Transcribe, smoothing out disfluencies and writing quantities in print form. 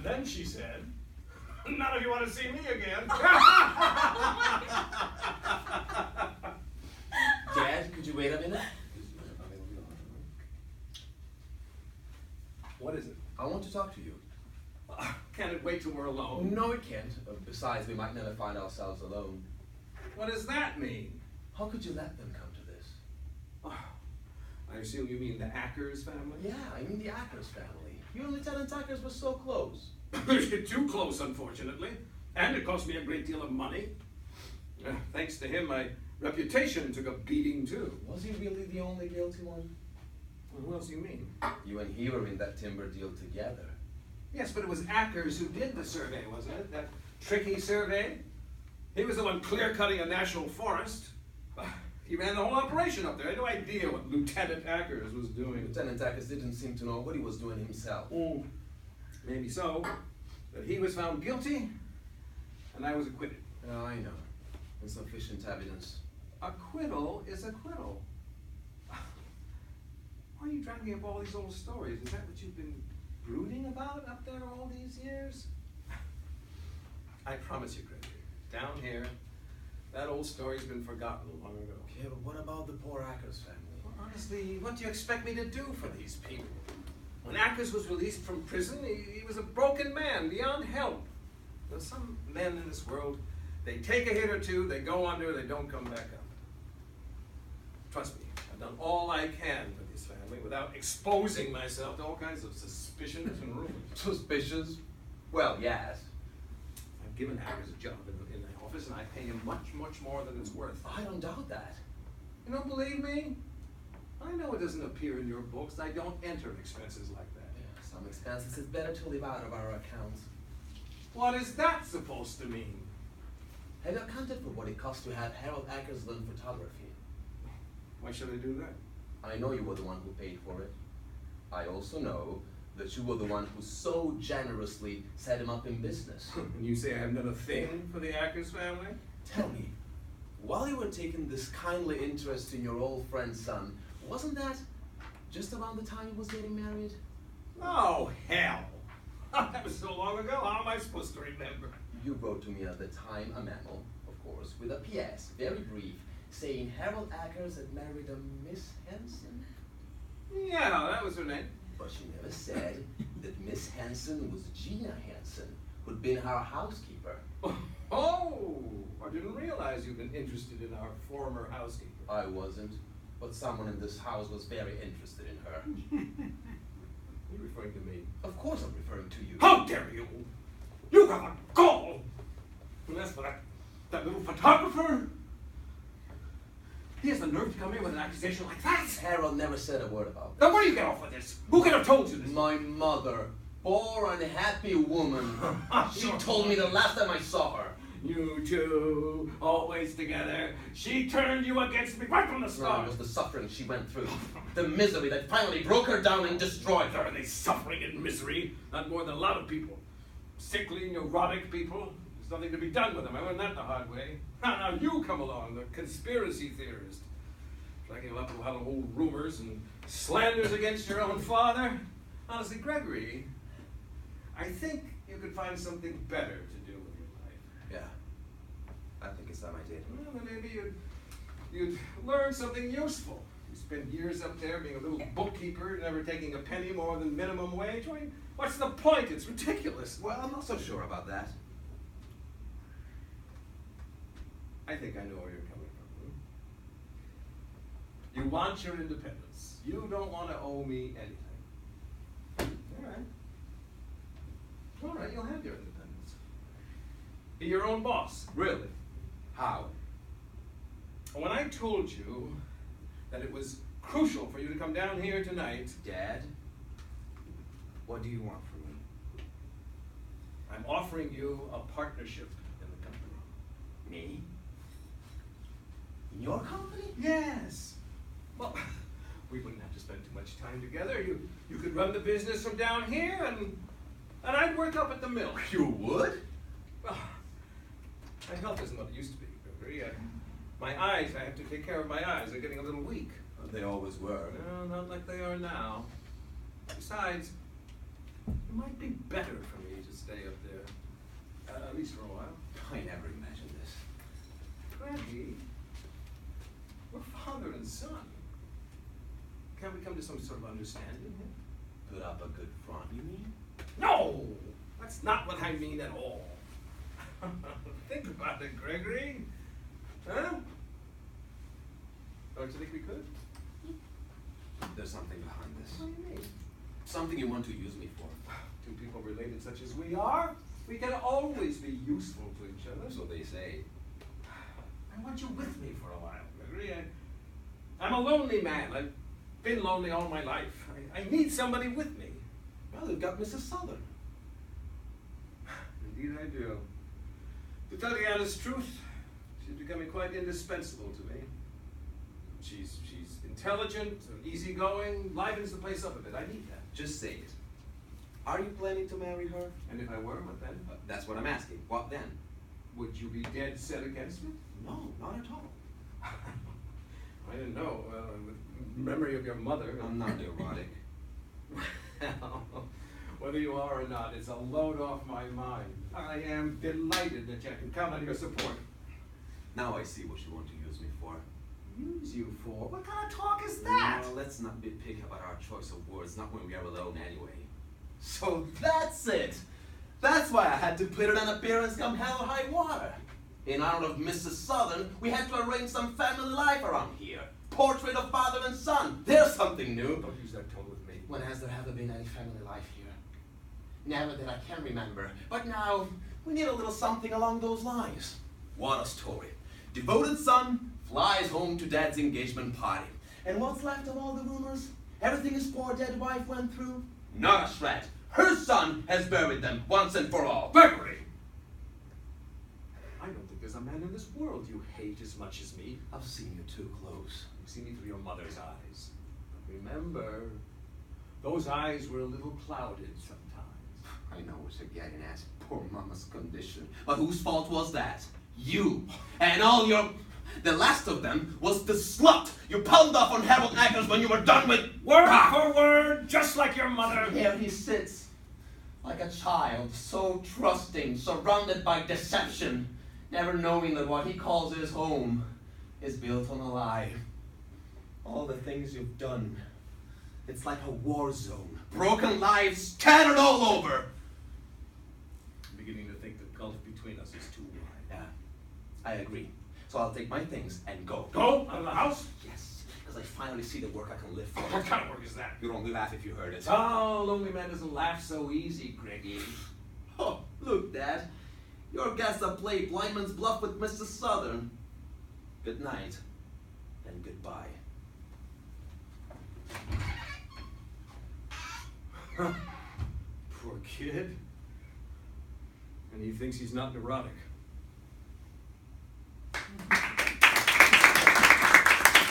And then she said, "None of you want to see me again." Dad, could you wait a minute? What is it? I want to talk to you. Can it wait till we're alone? No, it can't. Besides, we might never find ourselves alone. What does that mean? How could you let them come to this? Oh, I assume you mean the Ackers family? Yeah, I mean the Ackers family. You and Lieutenant Ackers were so close. Too close, unfortunately. And it cost me a great deal of money. Thanks to him, my reputation took a beating too. Was he really the only guilty one? Well, who else do you mean? You and he were in that timber deal together. Yes, but it was Ackers who did the survey, wasn't it? That tricky survey? He was the one clear-cutting a national forest. He ran the whole operation up there. I had no idea what Lieutenant Ackers was doing. Lieutenant Ackers didn't seem to know what he was doing himself. Maybe so, but he was found guilty, and I was acquitted. Oh, I know. Insufficient evidence. Acquittal is acquittal. Why are you dragging up all these old stories? Is that what you've been brooding about up there all these years? I promise you, Gregory, down here, that old story's been forgotten long ago. Yeah, but what about the poor Ackers family? Well, honestly, what do you expect me to do for these people? When Ackers was released from prison, he was a broken man, beyond help. There's some men in this world, they take a hit or two, they go under, they don't come back up. Trust me, I've done all I can for this family without exposing myself to all kinds of suspicions and rumors. Suspicious? Well, yes. I've given Ackers a job in the office, and I pay him much, much more than it's worth. I don't doubt that. You don't believe me? I know it doesn't appear in your books. I don't enter expenses like that. Yeah, some expenses it's better to leave out of our accounts. What is that supposed to mean? Have you accounted for what it cost to have Harold Ackers learn photography? Why should I do that? I know you were the one who paid for it. I also know that you were the one who so generously set him up in business. And you say I haven't done a thing for the Ackers family? Tell me, while you were taking this kindly interest in your old friend's son, wasn't that just around the time he was getting married? Oh, hell! That was so long ago, how am I supposed to remember? You wrote to me at the time a memo, of course, with a PS, very brief, saying Harold Ackers had married a Miss Hanson. Yeah, that was her name. But she never said that Miss Hanson was Gina Hanson, who'd been her housekeeper. Oh, I didn't realize you've been interested in our former housekeeper. I wasn't, but someone in this house was very interested in her. You're referring to me. Of course I'm referring to you. How dare you! You got a gall! And as for that little photographer, he has the nerve to come here with an accusation like that! Harold never said a word about Now where do you get off with this? Who could have told you this? My mother, poor unhappy woman. She told me the last time I saw her. You two, always together. She turned you against me right from the No, start. it was the suffering she went through. The misery that finally broke her down and destroyed her. Are they suffering and misery? Not more than a lot of people. Sickly, neurotic people. There's nothing to be done with them. I learned that the hard way. Now you come along, the conspiracy theorist. Dragging up a lot of old rumors and slanders against your own father. Honestly, Gregory, I think you could find something better to do with your life. Yeah, I think it's time I did. Well, then maybe you'd learn something useful. You spend years up there being a little bookkeeper, never taking a penny more than minimum wage. I mean, what's the point? It's ridiculous. Well, I'm not so sure about that. I think I know where you're coming from. You want your independence. You don't want to owe me anything. All right. All right, you'll have your independence. Be your own boss. Really? How? When I told you that it was crucial for you to come down here tonight, Dad, what do you want from me? I'm offering you a partnership in the company. Me? In your company? Yes. Well, we wouldn't have to spend too much time together. You could run the business from down here, and I'd work up at the mill. You would? Well, my health isn't what it used to be, Gregory. My eyes, I have to take care of my eyes. They're getting a little weak. They always were. No, not like they are now. Besides, It might be better for me to stay up there, at least for a while. I never imagined this. Greggy, we're father and son. Can't we come to some sort of understanding here? Put up a good front, you mean? No! That's not what I mean at all. Think about it, Gregory. Huh? Don't you think we could? There's something behind this. What do you mean? Something you want to use me for. Two people related such as we are, we can always be useful to each other. So they say. I want you with me for a while, Gregory. I'm a lonely man. I've been lonely all my life. I need somebody with me. Well, you've got Mrs. Southern. Indeed I do. To tell the honest truth, she's becoming quite indispensable to me. She's intelligent, easygoing, livens the place up a bit. I need that. Just say it. Are you planning to marry her? And if I were, what then? That's what I'm asking. What then? Would you be dead set against me? No, not at all. I didn't know. With memory of your mother. I'm not neurotic. Well, whether you are or not, it's a load off my mind. I am delighted that I can count on your support. Now I see what you want to use me for. Use you for? What kind of talk is that? No, let's not be picky about our choice of words, not when we are alone anyway. So that's it! That's why I had to put it on appearance come hell or high water. In honor of Mrs. Southern, we had to arrange some family life around here. Portrait of father and son. There's something new. Don't use that tone with me. When has there ever been any family life here? Never that I can remember. But now, we need a little something along those lines. What a story. Devoted son flies home to dad's engagement party. And what's left of all the rumors? Everything his poor dead wife went through? Not a shred. Her son has buried them once and for all. Gregory! I don't think there's a man in this world you hate as much as me. I've seen you too close. You see me through your mother's eyes. But remember, those eyes were a little clouded sometimes. I know what you're getting at. Poor mama's condition. But whose fault was that? You. And all your... The last of them was the slut you palmed off on Harold Ackers when you were done with... Word for word, just like your mother. Here he sits, like a child, so trusting, surrounded by deception, never knowing that what he calls his home is built on a lie. All the things you've done, it's like a war zone. Broken lives scattered all over. I'm beginning to think the gulf between us is too wide. Yeah, I agree. So I'll take my things and go. Go? Out of the house? Yes, because I finally see the work I can live for. What kind of work is that? You'd only laugh if you heard it. Oh, lonely man doesn't laugh so easy, Greggy. Oh, look, Dad. Your guests have played Blindman's Bluff with Mr. Southern. Good night, and goodbye. Poor kid. And he thinks he's not neurotic.